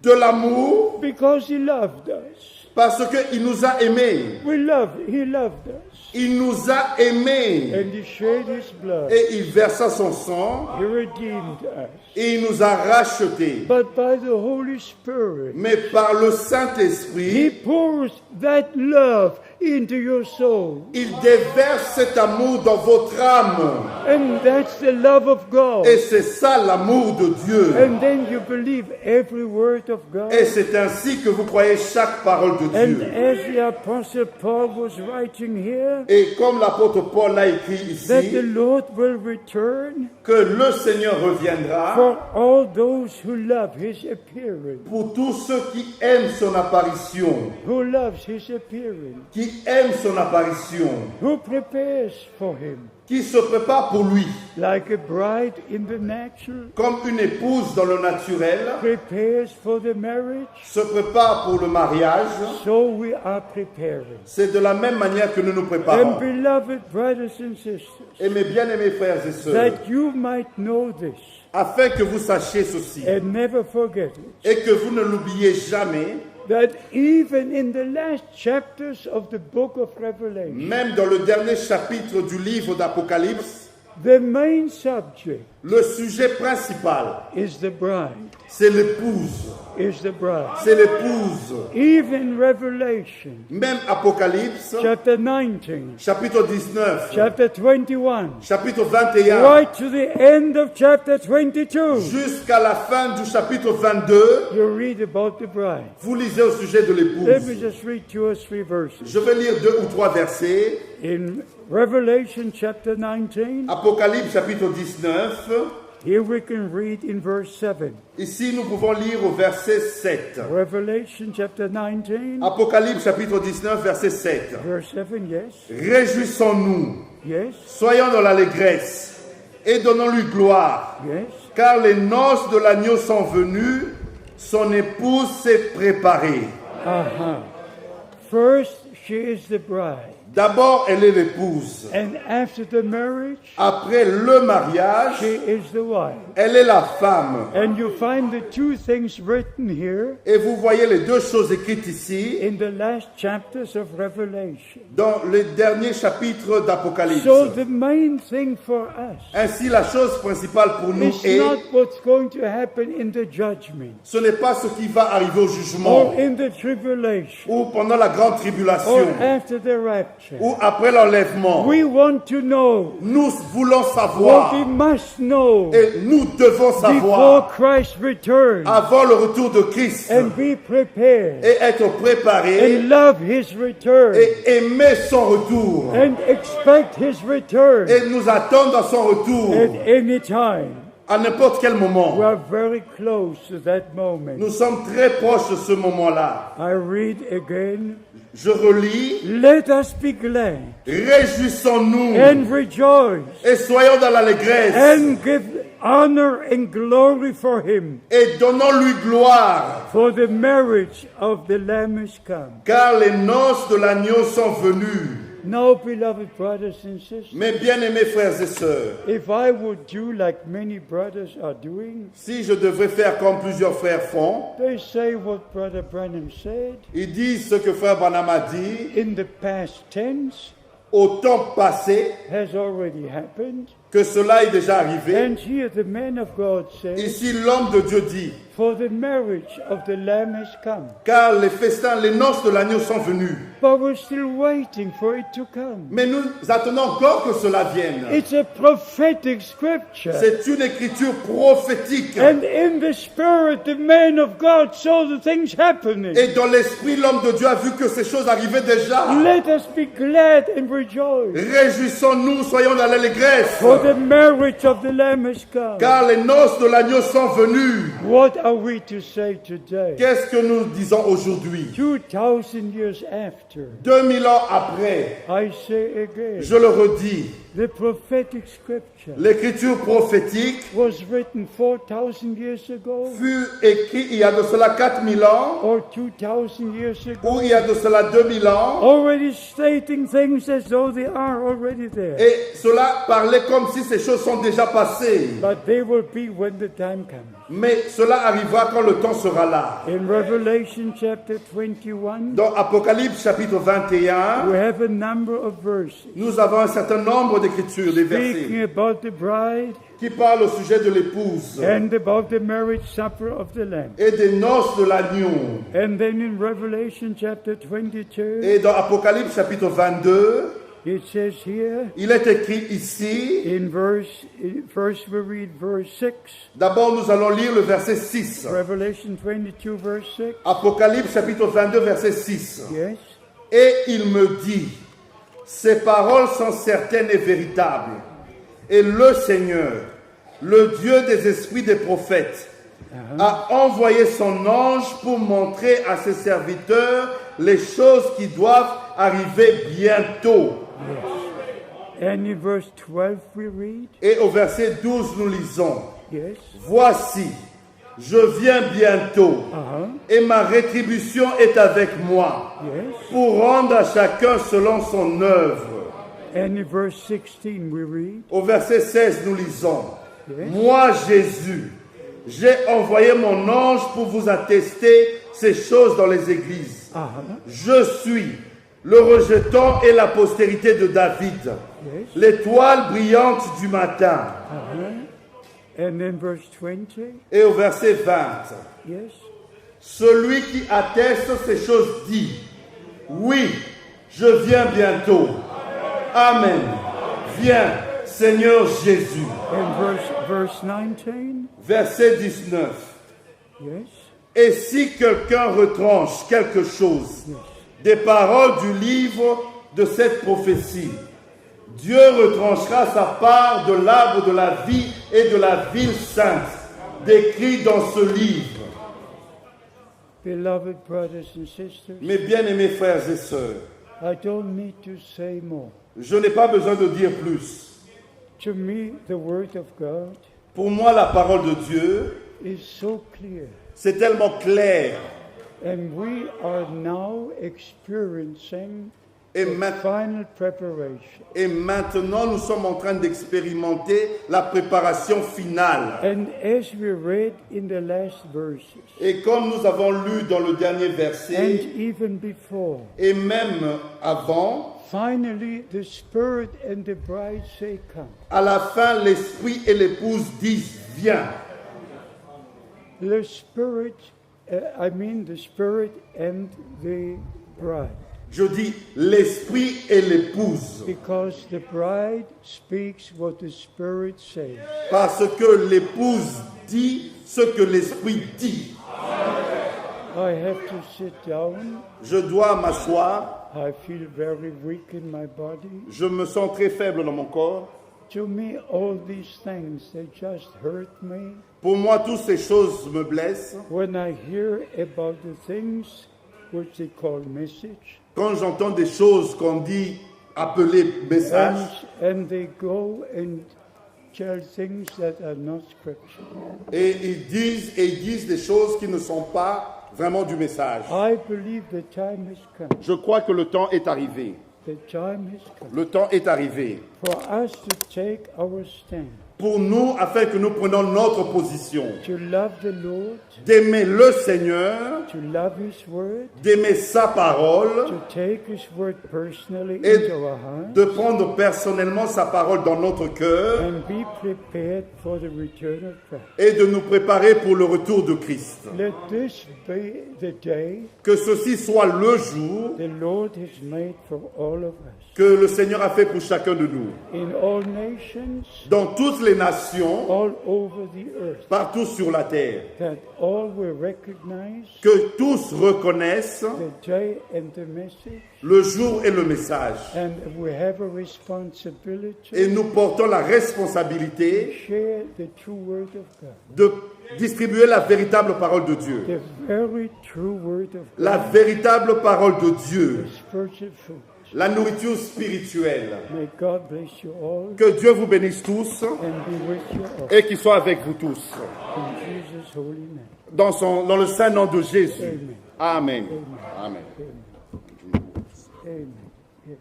de l'amour because he loved us. parce qu'il nous a aimés. He loved us. Il nous a aimés And he shed his blood. et il versa son sang He redeemed us. et il nous a rachetés. But by the Holy Spirit, Mais par le he Saint-Esprit, pours that love into your soul. il déverse cet amour dans votre âme. And that's the love of God. Et c'est ça l'amour de Dieu. And then you believe every word of God. Et c'est ainsi que vous croyez chaque parole de And Dieu. as the Apostle Paul was writing here, Et comme l'apôtre Paul l'a écrit that the ici, Lord will return que le Seigneur reviendra for all those who love his appearing. pour tous ceux qui aiment son apparition, Who loves his appearing? qui aiment son apparition, Who prepares for him? qui se préparent pour lui, Like a bride in the natural comme une épouse dans le naturel prepares for the marriage, se prépare pour le mariage. so we are preparing. C'est de la même manière que nous nous And préparons. beloved brothers and sisters, Et mes bien-aimés frères et sœurs, that you might know this afin que vous sachiez ceci and never forget it, et que vous ne l'oubliez jamais, that even in the last chapters of the book of Revelation, même dans le dernier chapitre du livre d'Apocalypse, the main subject le sujet principal, is the bride, c'est l'épouse. is the bride. C'est l'épouse. Even Revelation, Même Apocalypse, chapter 19, chapitre 19, chapter 21, chapitre 21, right to the end of chapter 22, jusqu'à la fin du chapitre 22, you read about the bride. vous lisez au sujet de Let me l'épouse. just read 2 or 3 verses. Je vais lire 2 ou 3 versets. In Revelation chapter 19, Apocalypse chapitre 19. here we can read in verse 7. Ici, nous pouvons lire au verset 7. Revelation chapter 19, Apocalypse chapitre 19, verset 7. verse 7, yes, Réjouissons-nous, yes, soyons dans l'allégresse et donnons-lui gloire, yes. car les noces de l'agneau sont venues, son épouse s'est préparée. First, she is the bride. D'abord, elle est l'épouse. And after the marriage, Après le mariage, she is the wife. elle est la femme. And you find the two things written here Et vous voyez les deux choses écrites ici in the last chapters of Revelation. dans les derniers chapitres d'Apocalypse. So the main thing for us Ainsi, la chose principale pour nous is est, not what's going to happen in the judgment ce n'est pas ce qui va arriver au jugement or in the tribulation ou pendant la grande or tribulation after the rapture. ou après l'enlèvement. We want to know Nous voulons what savoir we must know et nous devons before savoir Christ returns avant le retour de Christ and be prepared et être préparé and love his return et aimer son retour and expect his return et nous attendre à son retour at any time. à n'importe quel We moment. are very close to that moment. Nous sommes très proches de ce moment-là. I read again. Je relis. Let us be glad Réjouissons-nous and rejoice et soyons dans l'allégresse and give honor and glory for him, et donnons-lui gloire, for the marriage of the Lamb is come. car les noces de l'agneau sont venues. Now, beloved brothers and sisters, Mes bien-aimés frères et sœurs, if I would do like many brothers are doing, si je devrais faire comme plusieurs frères font, they say what Brother Branham said ils disent ce que frère Branham a dit in the past tense au temps passé, has already happened. que cela est déjà arrivé. And here the man of God says, Ici, l'homme de Dieu dit, for the marriage of the Lamb has come. car les festins, les noces de l'agneau sont venus. But we're still waiting for it to come. Mais nous attendons encore que cela vienne. It's a prophetic scripture. C'est une écriture prophétique. And in the spirit, the man of God saw the things happening. Et dans l'esprit, l'homme de Dieu a vu que ces choses arrivaient déjà. Let us be glad and rejoice. Réjouissons-nous, soyons dans l'allégresse. For the marriage of the Lamb has come. Car les noces de l'agneau sont venues. What are we to say today? Qu'est-ce que nous disons aujourd'hui? 2,000 years after, 2000 ans après, I say again, je le redis, the prophetic scripture l'écriture prophétique was written 4,000 years ago fut écrite il y a de cela 4000 ans, or 2,000 years ago, ou il y a de cela 2000 ans, already stating things as though they are already there. et cela parlait comme si ces choses sont déjà passées. But they will be when the time comes. Mais cela arrivera quand le temps sera là. In Revelation chapter 21, Dans Apocalypse chapitre 21, we have a number of verses nous avons un certain nombre d'écritures, des speaking versets, about the bride qui parlent au sujet de l'épouse and about the marriage supper of the Lamb. et des noces de l'agneau. And then in Revelation chapter 22, Et dans Apocalypse chapitre 22, it says here, il est écrit ici, first we read verse 6, d'abord nous allons lire le verset 6. Revelation 22 verse 6, Apocalypse chapitre 22 verset 6. yes. Et il me dit, ces paroles sont certaines et véritables. Et le Seigneur, le Dieu des esprits des prophètes, a envoyé son ange pour montrer à ses serviteurs les choses qui doivent arriver bientôt. And in verse 12 we read, Et au verset 12, nous lisons, yes, voici, je viens bientôt, et ma rétribution est avec moi, yes. pour rendre à chacun selon son œuvre. And in verse 16 we read, Au verset 16, nous lisons, yes, moi Jésus, j'ai envoyé mon ange pour vous attester ces choses dans les églises. Je suis le rejeton et la postérité de David, yes. l'étoile brillante du matin. And then verse 20, Et au verset 20, yes, celui qui atteste ces choses dit, oui, je viens bientôt. Amen. Viens, Seigneur Jésus. and verse 19, Verset 19. yes, Et si quelqu'un retranche quelque chose des paroles du livre de cette prophétie, Dieu retranchera sa part de l'arbre de la vie et de la ville sainte, décrit dans ce livre. beloved brothers and sisters, Mes bien-aimés frères et sœurs, I don't need to say more. je n'ai pas besoin de dire plus. To me, the Word of God Pour moi, la parole de Dieu, is so clear, c'est tellement clair. and we are now experiencing Et, the ma- final preparation. et maintenant, nous sommes en train d'expérimenter la préparation finale. And as we read in the last verses, Et comme nous avons lu dans le dernier and verset, even before, et même avant, finally the Spirit and the bride say, come. à la fin, l'esprit et l'épouse disent, viens. The Spirit, the Spirit and the bride. Je dis l'esprit et l'épouse, Because the bride speaks what the Spirit says. parce que l'épouse dit ce que l'esprit dit. I have to sit down. Je dois m'asseoir, I feel very weak in my body. je me sens très faible dans mon corps. To me, all these things, they just hurt me. Pour moi, toutes ces choses me blessent. When I hear about the things which they call message, Quand j'entends des choses qu'on dit appelées messages, and they go and tell things that are not scriptural. et ils disent des choses qui ne sont pas vraiment du message. I believe the time has come. Je crois que le temps est arrivé. The time has come Le temps est arrivé for us to take our stand, pour nous, afin que nous prenions notre position, to love the Lord, d'aimer le Seigneur, to love His Word, d'aimer sa parole, to take His Word personally et into our heart, de prendre personnellement sa parole dans notre cœur and be prepared for the return of Christ. et de nous préparer pour le retour de Christ. Let this be the day Que ceci soit le jour the Lord has made for all of us. que le Seigneur a fait pour chacun de nous. In all nations, Dans toutes les nations, all over the earth, partout sur la terre. that all will recognize Que tous reconnaissent the day and the message, le jour et le message. and we have a responsibility Et nous portons la to responsabilité share the true word of God, de distribuer la véritable parole de Dieu. the very true word of La God, véritable parole de Dieu. the spiritual food. La nourriture spirituelle. May God bless you all Que Dieu vous bénisse tous and be with you all. et qu'il soit avec vous tous. In Jesus' holy name. Dans le saint nom de Jésus. Amen. Amen. Amen. Amen. Yes.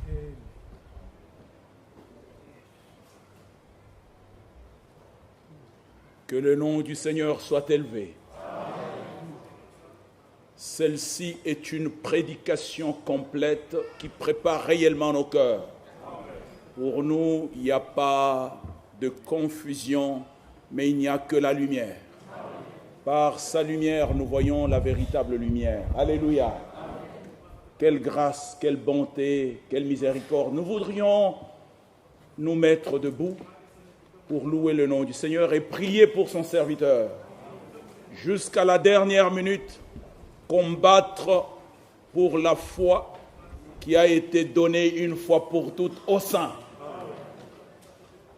Amen. Que le nom du Seigneur soit élevé. Celle-ci est une prédication complète qui prépare réellement nos cœurs. Pour nous, il n'y a pas de confusion, mais il n'y a que la lumière. Par sa lumière, nous voyons la véritable lumière. Alléluia. Quelle grâce, quelle bonté, quelle miséricorde. Nous voudrions nous mettre debout pour louer le nom du Seigneur et prier pour son serviteur. Jusqu'à la dernière minute, combattre pour la foi qui a été donnée une fois pour toutes au sein.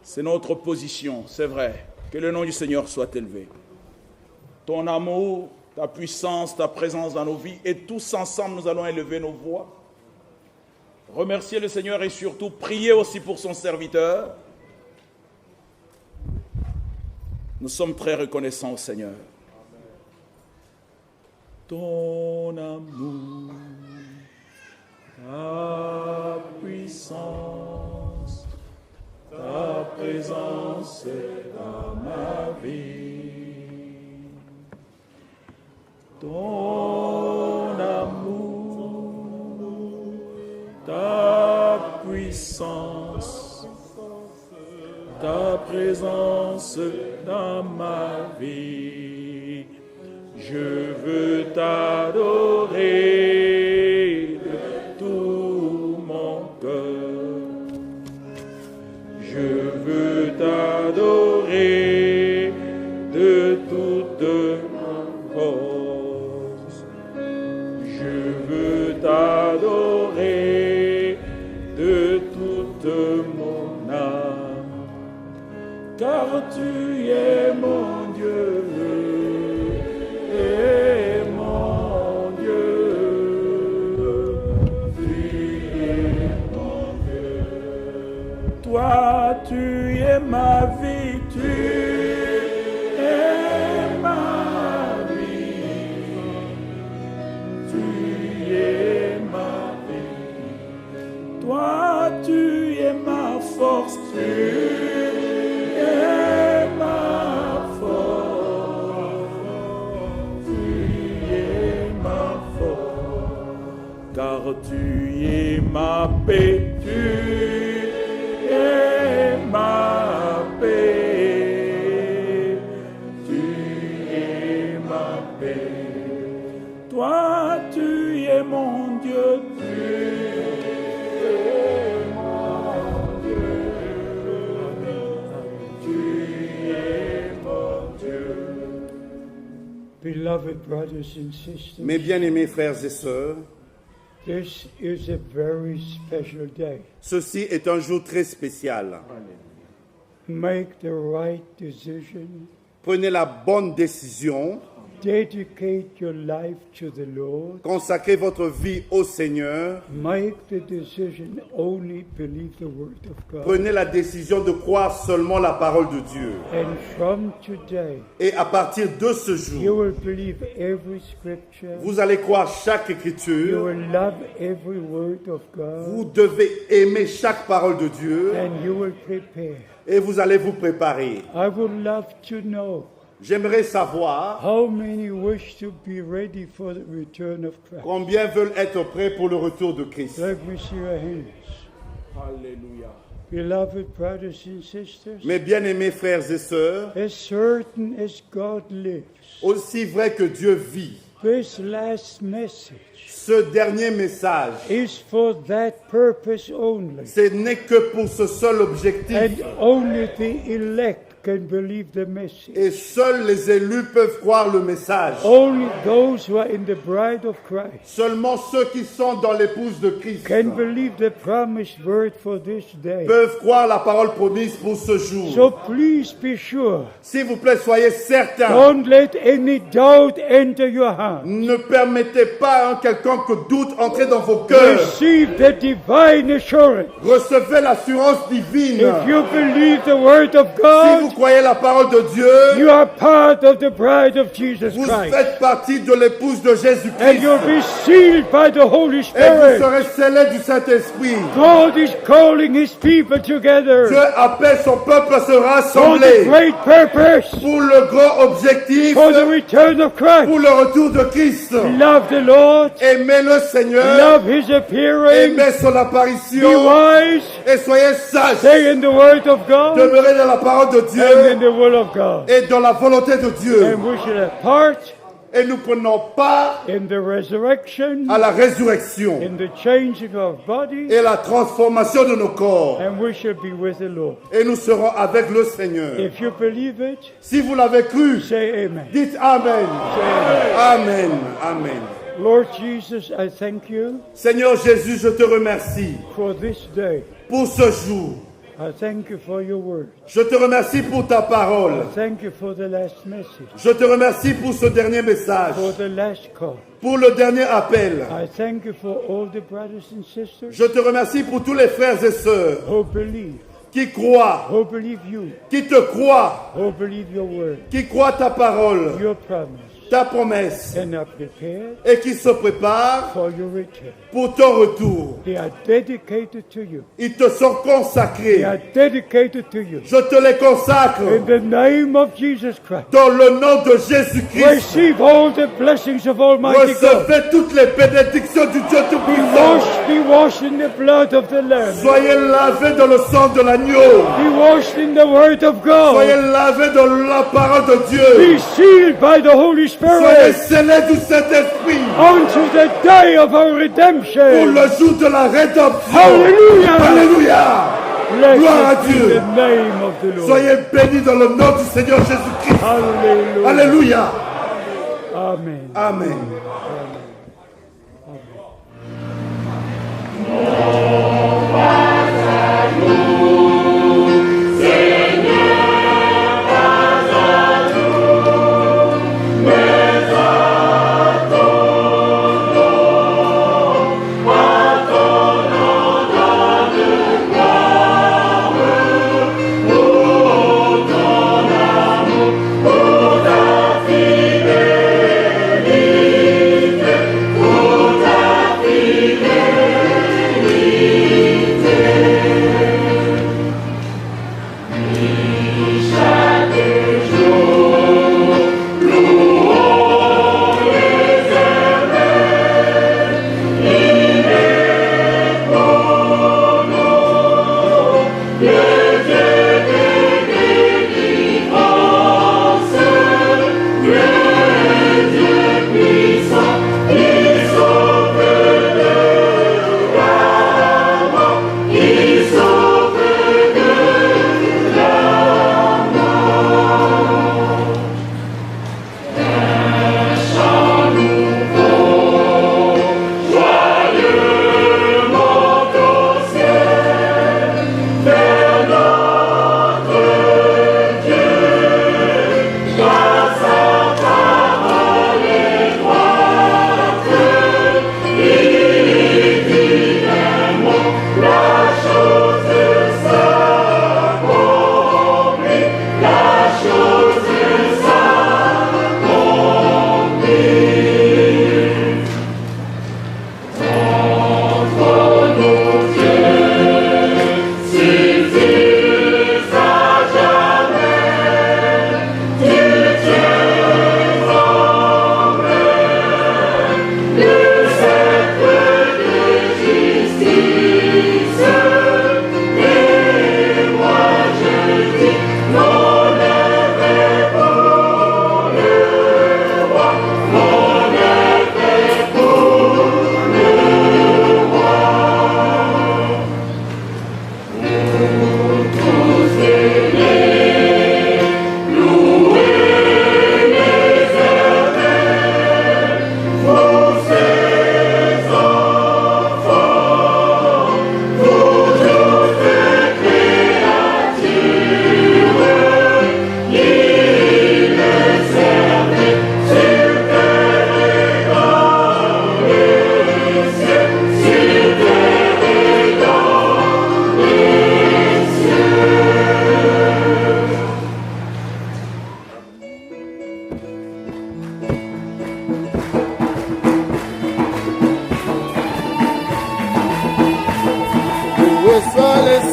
C'est notre position, c'est vrai. Que le nom du Seigneur soit élevé. Ton amour, ta puissance, ta présence dans nos vies, et tous ensemble, nous allons élever nos voix. Remercier le Seigneur et surtout prier aussi pour son serviteur. Nous sommes très reconnaissants au Seigneur. Ton amour, ta puissance, ta présence dans ma vie. Ton amour, ta puissance, ta présence dans ma vie. Je veux t'adorer de tout mon cœur. Je veux t'adorer de toute ma force. Je veux t'adorer de toute mon âme. Car tu es mon Dieu. Et mon Dieu, tu es mon Dieu. Toi, tu es ma vie, tu es ma vie. Tu es ma vie. Toi, tu es ma force, tu es ma force. Car tu es ma paix, tu es ma paix, tu es ma paix. Toi, tu es mon Dieu, tu es mon Dieu, tu es mon Dieu. Beloved brothers and sisters, Mes bien-aimés frères et sœurs, this is a very special day. ceci est un jour très spécial. Make the right decision. Prenez la bonne décision. Dedicate your life to the Lord. Consacrez votre vie au Seigneur. Make the decision only believe the word of God. Prenez la décision de croire seulement la parole de Dieu. And from today, Et à partir de ce you jour, will believe every scripture. vous allez croire chaque You écriture. will love every word of Vous God. devez aimer chaque parole de Dieu. And you will prepare. Et vous allez vous préparer. I would love to know J'aimerais savoir how many wish to be ready for the return of Christ. combien veulent être prêts pour le retour de Christ. Let me see your hands. Alléluia. Beloved brothers and sisters, Mes bien-aimés frères et sœurs, as certain as God lives, aussi vrai que Dieu vit, This last message Ce dernier message, is for that purpose only. ce n'est que pour ce seul objectif. And only the elect can believe the message. Et seuls les élus peuvent croire le message. Only those who are in the bride of Christ Seulement ceux qui sont dans l'épouse de Christ can believe the promised word for this day. peuvent croire la parole promise pour ce jour. So please be sure. S'il vous plaît, soyez certains. Don't let any doubt enter your heart. Ne permettez pas à un quelconque doute entrer dans vos cœurs. Receive the divine assurance. Recevez l'assurance divine. If you believe the word of Si vous God, croyez la parole de Dieu, you are part of the bride of Jesus vous Christ. faites partie de l'épouse de And Jésus-Christ. you'll be sealed by the Holy Et vous Spirit. serez scellés du Saint-Esprit. God is calling His people Dieu together appelle son peuple à se for the rassembler great purpose, pour le grand objectif, for the return of Christ. pour le retour de Christ. Love the Lord, Aimez le Seigneur, love His appearing, aimez son be apparition wise, et soyez sages. stay in the Word of God Demeurez dans la parole de and in Dieu the will of God. et dans la volonté de Dieu. And we shall have part Et nous prenons part in the resurrection, à la résurrection in the changing of bodies, et la transformation de nos corps. and we shall be with the Lord. Et nous serons avec le Seigneur. If you believe it, Si vous l'avez cru, say amen. dites Amen. Amen. Amen. Lord Jesus, I thank you Seigneur Jésus, je te remercie for this day. pour ce jour. I thank you for your word. Je te remercie pour ta parole. I thank you for the last message, Je te remercie pour ce dernier message, for the last call. pour le dernier appel. I thank you for all the brothers and sisters Je te remercie pour tous les frères et sœurs who believe, qui croient, who believe you, qui te croient, who believe your word, qui croient ta parole, your promise, ta promesse, and are prepared et qui se préparent for your return. pour ton retour. They are dedicated to you. Ils te sont They consacrés. are dedicated to you. Je te les consacre In the name of Jesus Christ, dans le nom de Jésus-Christ. receive all the blessings of Almighty God. Recevez toutes les bénédictions du Dieu Tout-Puissant. Be washed in the blood of the Lamb. Soyez lavés dans le sang de l'agneau. Be washed in the Word of Soyez God. lavés dans la parole de Be Dieu. sealed by the Holy Soyez Spirit scellés du Saint-Esprit unto the day of our pour redemption. le jour de la rédemption. Hallelujah! Alléluia. Gloire à Blessed be Dieu. the name of the Lord. Soyez bénis dans le nom du Seigneur Jésus-Christ. Hallelujah. Alléluia. Amen. Amen.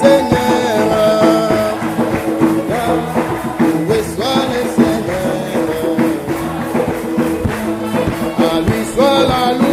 Seigneur. Loué soit le Seigneur. À lui soit la louange.